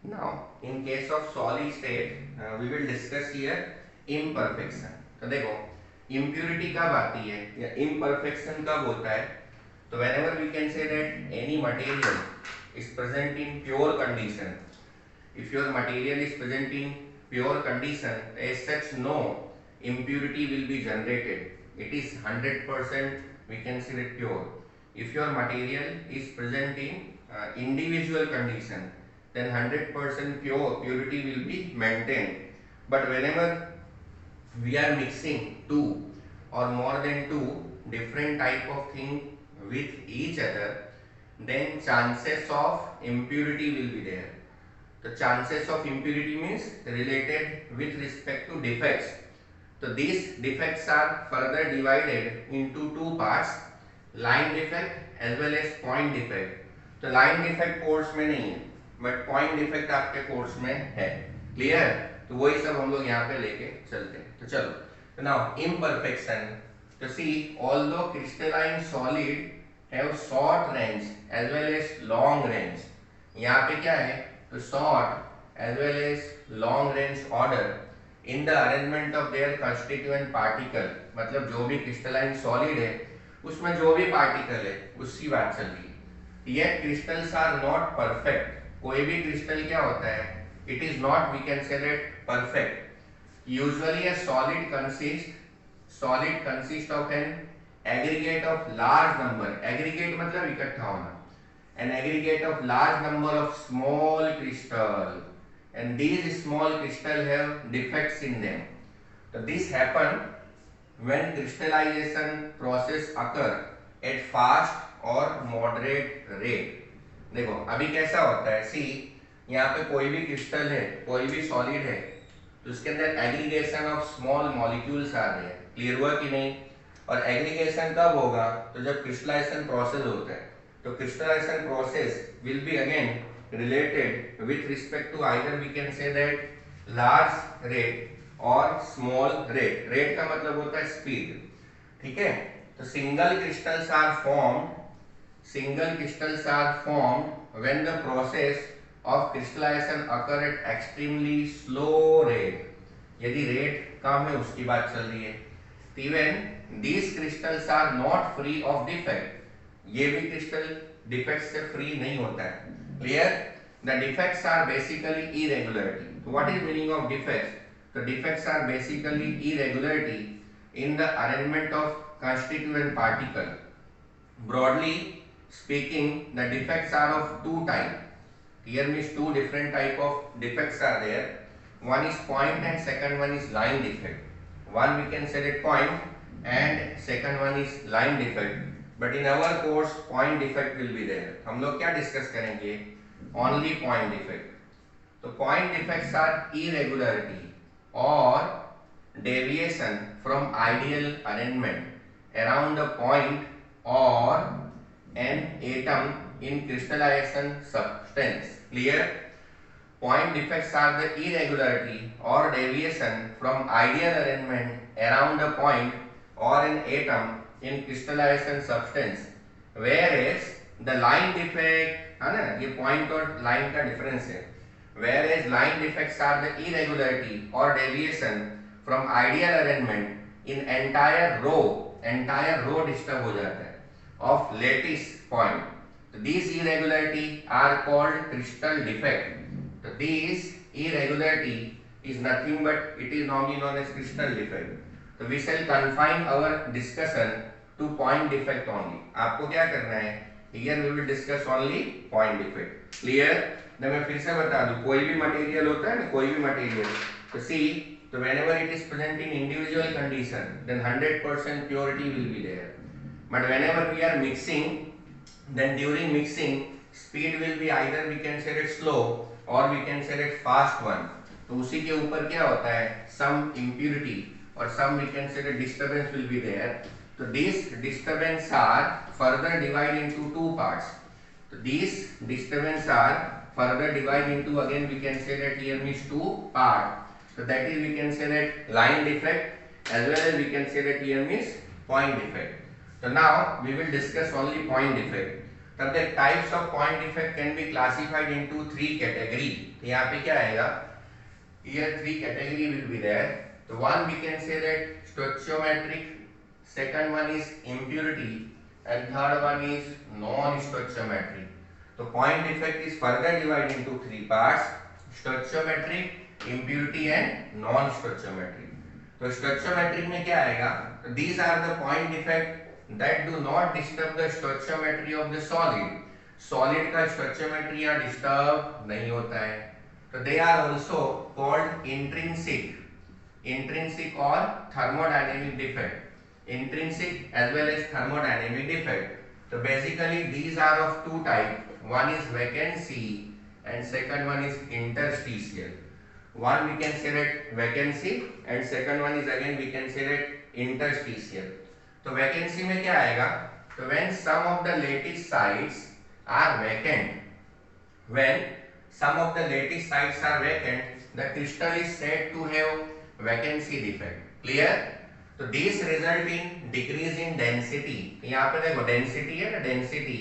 Now, in case of solid state, we will discuss here imperfection. तो देखो impurity कब आती है या imperfection कब होता है? तो whenever we can say that any material is present in pure condition, if your material is present in pure condition, as such no impurity will be generated. It is 100% we can say that pure. If your material is present in individual condition, then 100% purity will be maintained. But whenever we are mixing two or more than two different type of thing with each other, then chances of impurity will be there. The chances of impurity means related with respect to defects. So these defects are further divided into two parts, line defect as well as point defect. तो line defect course में नहीं है but point defect आपके course में है. Clear? तो वही सब हम लोग यहाँ पे लेके चलते हैं. तो चलो, तो नाउ इम्परफेक्शन. तो see although crystalline solid have short range as well as long range. यहाँ पे क्या है? तो short as well as long range order in the arrangement of their constituent particle. मतलब जो भी क्रिस्टलाइन सॉलिड है उसमें जो भी पार्टिकल है उसकी बात चल रही है. Yet crystals are not perfect. कोई भी क्रिस्टल क्या होता है? It is not, we can say that, perfect. Usually a solid consists of an aggregate of large number. Aggregate मतलब इकट्ठा होना. An aggregate of large number of small crystal, and these small crystal have defects in them. So this happen when crystallization process occur at fast और moderate rate. देखो अभी कैसा होता है, सी यहाँ पे कोई भी क्रिस्टल है, कोई भी सॉलिड है, तो उसके अंदर एग्रीगेशन ऑफ स्मॉल मॉलिक्यूल्स आ रहे हैं. क्लियर हुआ कि नहीं? और एग्रीगेशन कब होगा? तो जब क्रिस्टलाइजेशन प्रोसेस होता है. तो crystallisation process will be again related with respect to either we can say that large rate और स्मॉल रेट. रेट का मतलब होता है स्पीड. ठीक है? तो single crystals are formed when the process of crystallization occur at extremely slow rate. यदि rate कम है उसकी बात चल रही है. Even these crystals are not free of defect. ये भी क्रिस्टल डिफेक्ट से फ्री नहीं होता है. Clear? The defects are basically irregularity. So what is meaning of defects? The defects are basically irregularity in the arrangement of constituent particle. Broadly speaking, the defects are of two types. Here means two different type of defects are there. One is point and second one is line defect. One we can say that point and second one is line defect. But in our course point defect will be there. हम लोग क्या discuss करेंगे? Only point defect. तो point defects are irregularity or deviation from ideal arrangement around the point or an atom in crystallization substance. Clear? Point defects are the irregularity or deviation from ideal arrangement around a point or an atom in crystallization substance. Whereas the line defect, है ना, ये point और line का difference है. Whereas line defects are the irregularity or deviation from ideal arrangement in entire row disturb हो जाता है of lattice point. So these irregularity are called crystal defect. So this irregularity is nothing but it is normally known as crystal defect. So we shall confine our discussion to point defect only. आपको क्या करना है? Here we will discuss only point defect. Clear? तो मैं फिर से बता दूं, कोई भी मटेरियल होता है ना, कोई भी मटेरियल, तो see, so whenever it is present in individual condition, then 100% purity will be there. But whenever we are mixing, then during mixing speed will be either we can say it slow or we can say it fast one. तो उसी के ऊपर क्या होता है? Some impurity or some we can say that disturbance will be there. So these disturbance are further divided into two parts. So these disturbance are further divided into, again we can say that here means two part. So that is we can say that line defect as well as we can say that here means point defect. So now we will discuss only point defect. तब the types of point defect can be classified into three category. तो यहाँ पे क्या आएगा, here three category will be there. So one we can say that stoichiometric, second one is impurity, and third one is non-stoichiometric. So point defect is further divided into three parts: stoichiometric, impurity and non-stoichiometric. तो stoichiometric में क्या आएगा, these are the point defect that do not disturb the stoichiometry of the solid. Solid का stoichiometry यहाँ disturb नहीं होता है, तो they are also called intrinsic, intrinsic or thermodynamic defect, intrinsic as well as thermodynamic defect. So basically these are of two types. One is vacancy and second one is interstitial. One we can say that vacancy and second one is again we can say that interstitial. तो vacancy में क्या आएगा, तो when some of the lattice sites are vacant, when some of the lattice sites are vacant, the crystal is said to have vacancy defect. Clear? तो this result in decrease in density. यहाँ पे देखो density है ना, density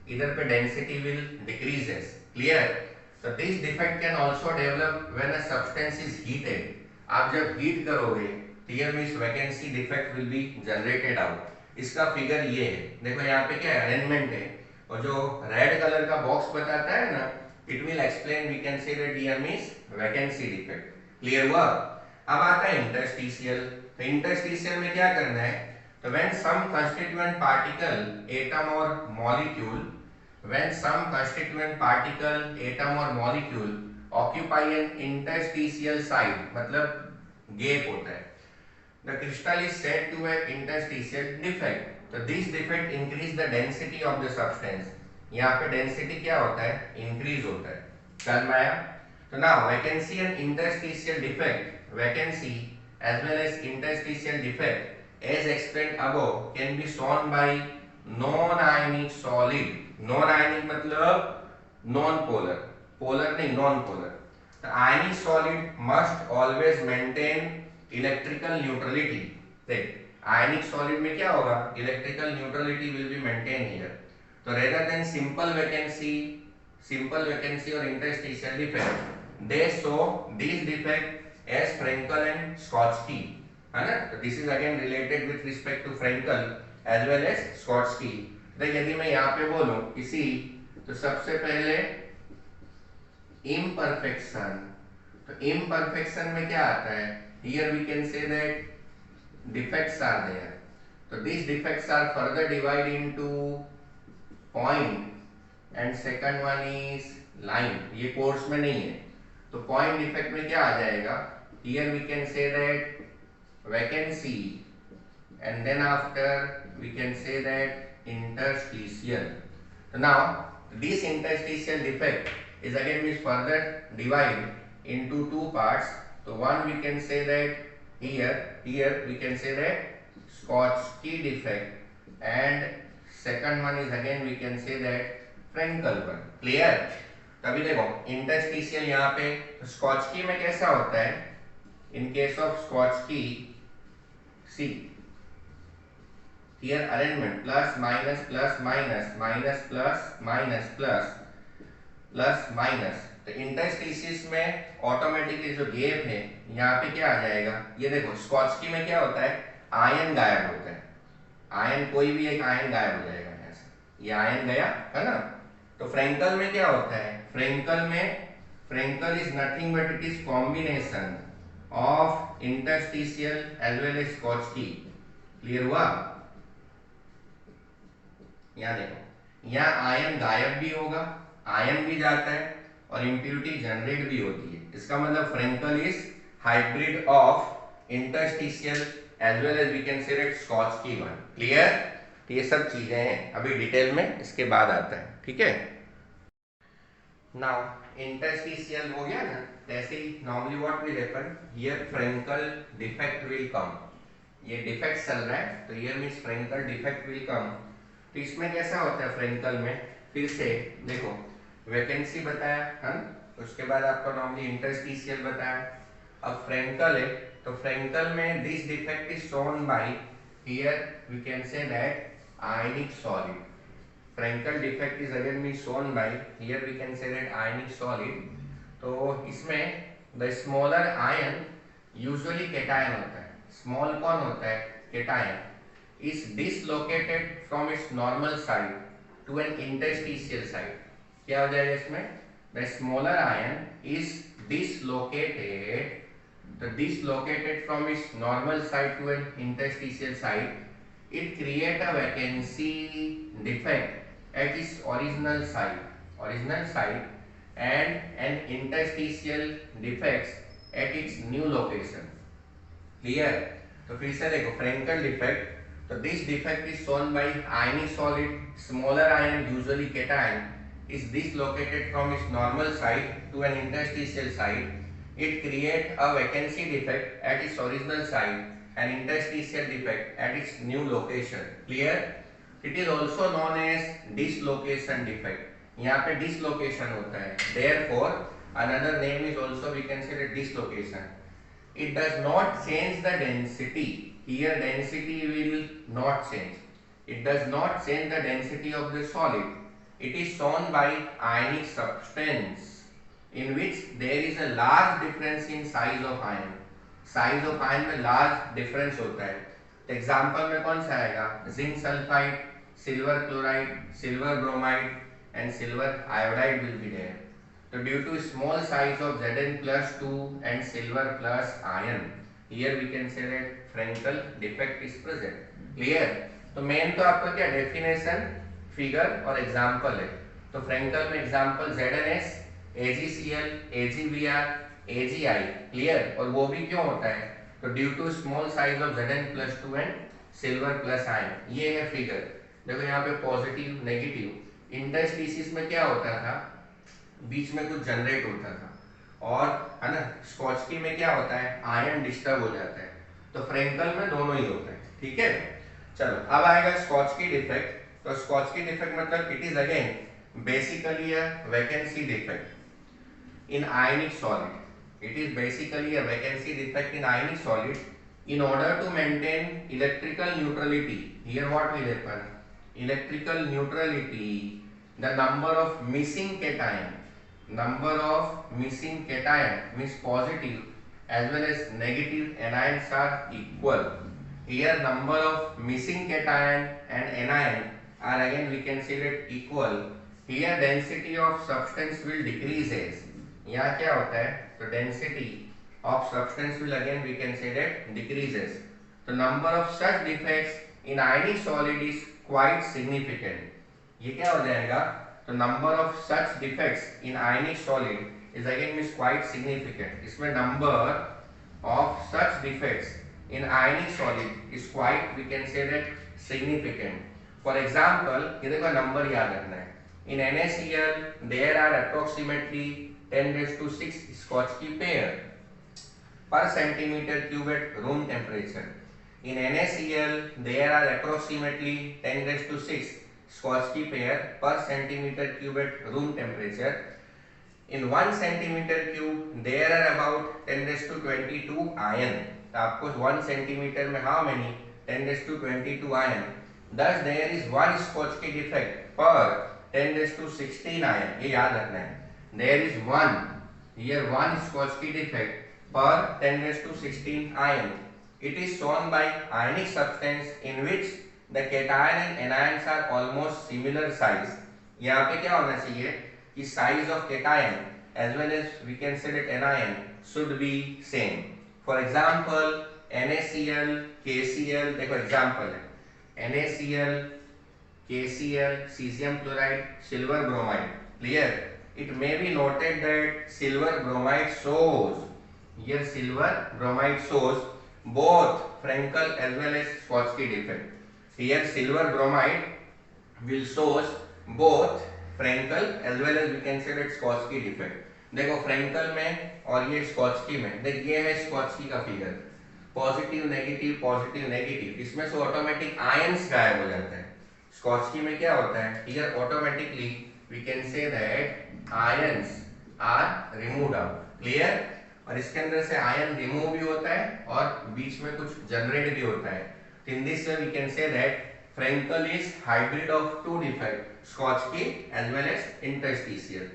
इधर पे density will decreases. Clear? So this defect can also develop when a substance is heated. आप जब heat करोगे तो here means vacancy defect will be generated out. इसका फिगर ये है, देखो यहाँ पे क्या अरेंजमेंट है, और जो रेड कलर का बॉक्स बताता है ना, it will explain, we can say that here means vacancy defect. Clear हुआ? अब आता है interstitial. तो interstitial में क्या करना है, तो when some constituent particle, atom or molecule, when some constituent particle, atom or molecule occupy an interstitial site, मतलब gap होता है, the crystal is said to have interstitial defect. So this defect increase the density of the substance. यहाँ पे density क्या होता है, increase होता है. समझ में आया? तो now vacancy and interstitial defect, vacancy as well as interstitial defect as explained above can be shown by non-ionic solid. Non-ionic मतलब non-polar, polar नहीं non-polar. The ionic solid must always maintain electrical neutrality. देख आयनिक solid में क्या होगा, electrical neutrality will be maintain here. तो rather than simple vacancy और interstitial defect, they show this defect as Frenkel and Schottky, है ना. तो this is again related with respect to Frenkel as well as Schottky. देख यदि मैं यहाँ पे बोलूं किसी, तो सबसे पहले इम्परफेक्शन, तो इम्परफेक्शन में क्या आता है, here we can say that defects are there. So these defects are further divided into point and second one is line. ये कोर्स में नहीं है, तो point defect में क्या आ जाएगा, here we can say that vacancy and then after we can say that interstitial. So now this interstitial defect is again is further divided into two parts. So one we can say that here we can say that Schottky defect and second one is again we can say that Frenkel one. Clear? तभी देखो interstitial यहाँ पे Schottky में कैसा होता है, in case of Schottky, see here arrangement plus minus plus minus minus plus minus plus plus minus. तो इंटरस्टिशियस में ऑटोमेटिकली जो गैप है यहाँ पे क्या आ जाएगा, ये देखो स्कॉट्स्की में क्या होता है, आयन गायब होता है, आयन कोई भी एक आयन गायब हो जाएगा यहाँ से, ये आयन गया है ना. तो फ्रेंकल में क्या होता है, Frenkel is nothing but it is combination of interstitial as well as Schottky. Clear हुआ? यहाँ देखो यहाँ आयन गायब भी होगा, आयन भी जाता है और इंप्यूरिटी जनरेट भी होती है. इसका मतलब Frenkel is hybrid of interstitial as well as we can say that Schottky one. Clear? तो ये सब चीजें हैं, अभी डिटेल में इसके बाद आता है. ठीक है, नाउ इंटरस्टिशियल हो गया ना, ऐसे ही normally what will happen, here Frenkel defect will come. ये डिफेक्ट चल रहा है तो here means Frenkel defect will come. तो इसमें कैसा होता है फ्रेंकल में, फिर से देखो वैकेंसी बताया है, उसके बाद आपको नॉर्मली इंटरस्टिशियल बताया, अब फ्रेंकल है, तो फ्रेंकल में this defect is shown by here we can say that ionic solid. Frenkel defect is again be shown by, here we can say that ionic solid. तो इसमें the smaller ion usually cation होता है, small कौन होता है, cation, is dislocated from its normal site to an interstitial site. क्या हो जाएगा इसमें, the smaller ion is dislocated from its normal site to an interstitial site. It create a vacancy defect at its original site and an interstitial defects at its new location. Clear? तो फिर से देखो Frenkel defect, तो this defect is shown by ionic solid, smaller ion usually cation is dislocated from its normal site to an interstitial site. It create a vacancy defect at its original site and interstitial defect at its new location. Clear? It is also known as dislocation defect. यहाँ पे dislocation होता है. Therefore, another name is also we can say the dislocation. It does not change the density. Here density will not change. It does not change the density of the solid. It is shown by ionic substance in which there is a large difference in size of ion. Size of ion में large difference होता है. तो example में कौन सा आएगा? Zinc sulfide, silver chloride, silver bromide and silver iodide will be there. So due to small size of Zn plus 2 and silver plus ion, here we can say that Frenkel defect is present. Clear? तो main तो आपका क्या definition, figure और example है. तो Frenkel में example ZnS, AgCl, AgBr, AgI. Clear? और वो भी क्यों होता है? तो due to small size of Zn plus 2 and silver plus ion. ये है figure. देखो यहाँ पे पॉजिटिव नेगेटिव इंटरस्पीसीज में क्या होता था, बीच में कुछ जनरेट होता था और है ना, स्कॉचकी में क्या होता है, आयन डिस्टर्ब हो जाता है. तो फ्रेंकल में दोनों ही होता है. ठीक है, चलो अब आएगा स्कॉचकी डिफेक्ट. तो स्कॉचकी डिफेक्ट मतलब it is again basically a vacancy defect in ionic solid. It is basically a vacancy defect in ionic solid in order to maintain electrical neutrality. Here what will happen, electrical neutrality, the number of missing cation means positive as well as negative anions are equal. Here number of missing cation and anion are again we can say that equal. Here density of substance will decreases. यहाँ क्या होता है, तो density of substance will again we can say that decreases. The number of such defects in ionic solid is quite significant. ये क्या हो जाएगा, तो number of such defects in ionic solid is again is quite significant. इसमें number of such defects in ionic solid is quite we can say that significant. For example, ये देखो number याद रखना है. In NaCl there are approximately 10⁶ Schottky pair per centimeter cube at room temperature. In NaCl, there are approximately 10⁶ Schottky pair per centimeter cube at room temperature. In 1 centimeter cube, there are about 10⁻22 ion. तो आपको 1 centimeter में how many? 10⁻22 ion. Thus, there is one Schottky defect per 10⁻16 ion. ये याद रखना है. There is one Schottky defect per 10⁻16 ion. It is shown by ionic substance in which the cation and anions are almost similar size. यहाँ पे क्या होना चाहिए कि size of cation as well as we can say that anion should be same. For example, NaCl, KCl, देखो example है NaCl, KCl, cesium chloride, silver bromide. Clear? It may be noted that silver bromide shows, here silver bromide shows both Frenkel as well as Schottky defect. Here silver bromide will shows both Frenkel as well as we can say that Schottky defect. देखो Frenkel में और ये Schottky में, देख ये है Schottky का figure, positive negative, इसमें से ऑटोमेटिक आयंस गायब हो जाते हैं. Schottky में क्या होता है, here automatically we can say that ions are removed out. Clear? और इसके अंदर से आयन रिमूव भी होता है और बीच में कुछ जनरेट भी होता है. In this way we can say that Frankel is hybrid of two defect, Schottky as well as interstitial.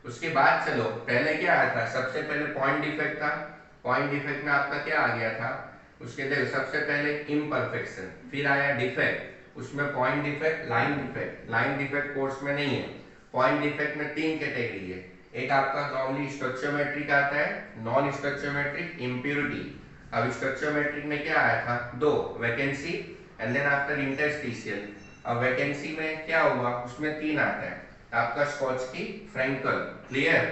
उसके बाद चलो पहले क्या आया था, सबसे पहले पॉइंट डिफेक्ट था, पॉइंट डिफेक्ट में आपका क्या आ गया था, उसके देखो सबसे पहले इम्परफेक्शन, फिर आया डिफेक्ट, उसमें point defect, line defect. Line defect course में नहीं है। पॉइंट डिफेक्ट में तीन कैटेगरी है, एक आपका नॉर्मली स्टोचियोमेट्रिक आता है, नॉन स्टोचियोमेट्रिक, इम्प्योरिटी। अब स्टोचियोमेट्रिक में क्या आया था, दो, vacancy and then after interstitial. अब वैकेंसी में क्या हुआ, उसमें तीन आता है, आपका स्कॉट्की, फ्रैंकल, क्लियर।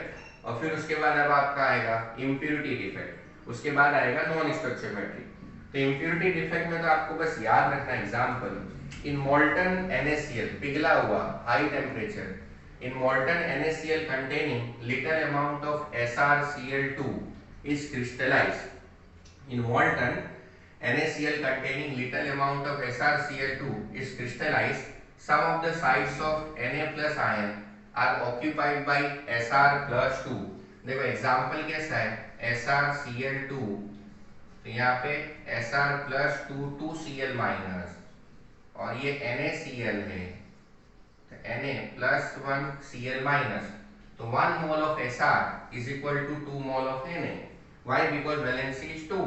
और फिर उसके बाद अब आपका आएगा इम्प्योरिटी डिफेक्ट, उसके बाद आएगा नॉन स्टोचियोमेट्रिक। तो इम्प्योरिटी डिफेक्ट में तो आपको बस याद रखना एग्जांपल, इन मोल्टन NaCl, पिघला हुआ, high temperature, in molten NaCl containing little amount of SrCl2 is crystallized. In molten NaCl containing little amount of SrCl2 is crystallized. Some of the sites of Na plus ion are occupied by Sr plus 2. देखो example कैसा है, SrCl2, तो यहाँ पे Sr plus 2 2Cl minus, और ये NaCl है, Na plus 1 Cl minus, तो 1 mole of Sr is equal to 2 mole of Na. Why? Because valency is 2.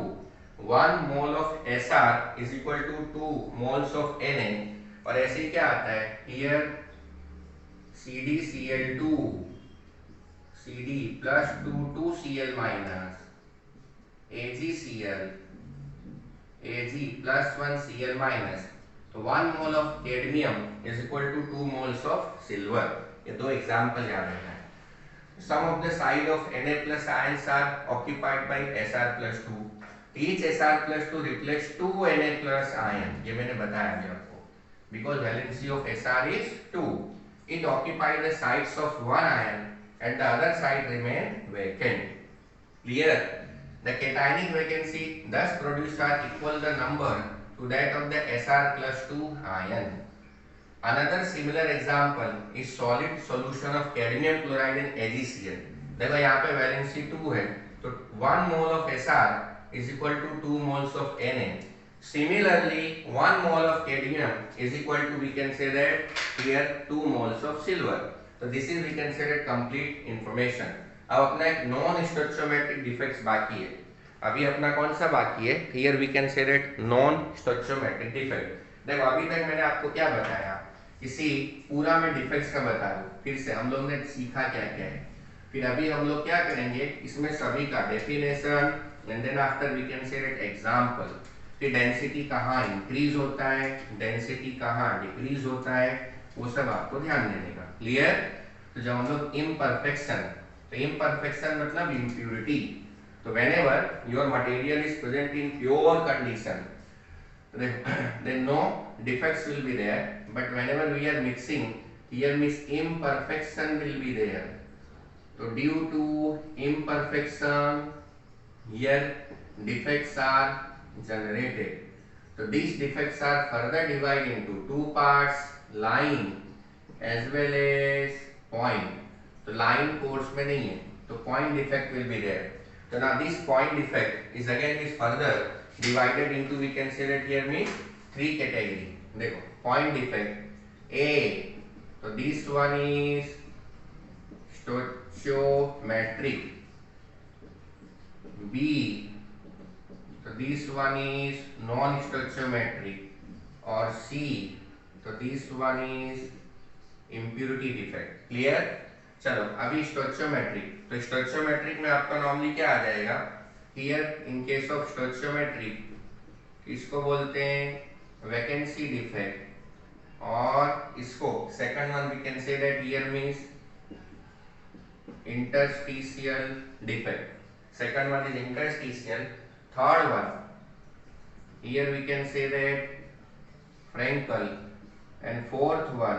1 mole of Sr is equal to 2 moles of Na, और ऐसे ही क्या आता है, here CdCl2, Cd plus 2 2Cl minus, AgCl, Ag plus 1 Cl minus, तो 1 mole of cadmium is equal to 2 moles of silver. ये दो example याद रखना है। Sum of the side of Na plus ions are occupied by Sr plus 2. Each Sr plus 2 reflects 2 Na plus ion, ये मैंने बताया अभी आपको, because valency of Sr is 2. It occupies the sides of one ion and the other side remain vacant. Clear? The cationic vacancy thus produced are equal the number to that of the Sr plus 2 ion. Another similar example is solid solution of cadmium chloride in AgCl. देखो यहाँ पे valency 2 है, तो 1 mole of Sr is equal to 2 moles of Na. Similarly, 1 mole of cadmium is equal to, we can say that here 2 moles of silver. So this is, we can say that, complete information. अब अपना एक non स्टोचियोमेट्रिक defects बाकी है। अभी अपना कौन सा बाकी है, here we can say that non stoichiometric defect. देखो अभी तक मैंने आपको क्या बताया, किसी पूरा में डिफेक्ट्स का बता दूं, फिर से हम लोग ने सीखा क्या क्या है, फिर अभी हम लोग क्या करेंगे, इसमें सभी का definition and then after we can say that example, फिर डेंसिटी कहाँ इंक्रीज होता है, डेंसिटी कहाँ डिक्रीज होता है, वो सब आपको ध्यान देने का। क्लियर? तो जब हम लोग इम्परफेक्शन, तो इम्परफेक्शन मतलब इम्प्यूरिटी, तो whenever your material is present in pure condition, then no defects will be there, but whenever we are mixing, here means imperfection will be there. So due to imperfection, here defects are generated. So these defects are further divided into two parts, line as well as point. तो line course में नहीं है, तो point defect will be there. So now this point defect is again is further divided into, we can say that here means 3 category. देखो point defect A, so this one is stoichiometric. B, so this one is non-stoichiometric. Or C, so this one is impurity defect. Clear? चलो अभी स्टोचियोमेट्रिक, तो स्टोचियोमेट्रिक में आपका normally क्या आ जाएगा, here in case of stoichiometric इसको बोलते हैं वैकेंसी डिफेक्ट, और इसको second one we can say that here means interstitial defect. Second one is interstitial, third one here we can say that Frenkel, and fourth one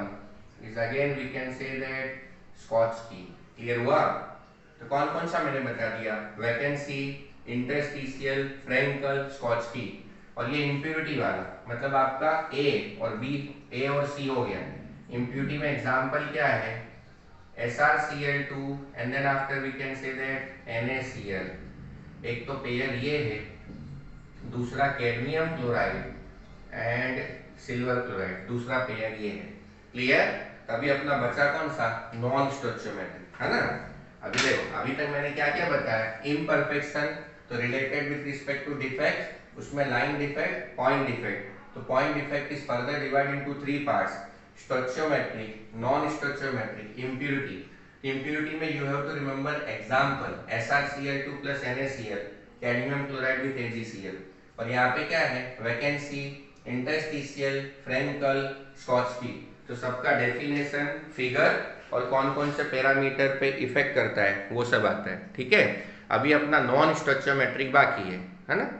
is again we can say that Schottky. Clear हुआ? तो कौन कौन सा मैंने बता दिया, vacancy, interstitial, Frankel, Schottky, और ये इम्प्योरिटी वाला मतलब आपका ए और बी, ए और सी हो गया। इम्प्योरिटी में एग्जांपल क्या है, SrCl2 and then after we can say that NaCl। एक तो पेयर ये है, दूसरा cadmium chloride and silver chloride, दूसरा पेयर ये है। क्लियर? तभी अपना बचा कौन सा? नॉन स्टोइचियोमेट्रिक, है ना। अभी देखो, अभी तक मैंने क्या क्या बताया? इम्परफेक्शन, तो related with respect to defect, उसमें लाइन डिफेक्ट, पॉइंट डिफेक्ट। तो point defect is further divide into 3 parts: stoichiometric, non stoichiometric, impurity. Impurity में you have to remember example SrCl2 plus NaCl, cadmium chloride with AgCl। और यहाँ पे क्या है? Vacancy, interstitial, Frenkel, Schottky. तो सबका definition, figure और कौन कौन से पैरामीटर पे इफेक्ट करता है वो सब आता है। ठीक है, अभी अपना नॉन स्टोइचियोमेट्रिक बाकी है ना।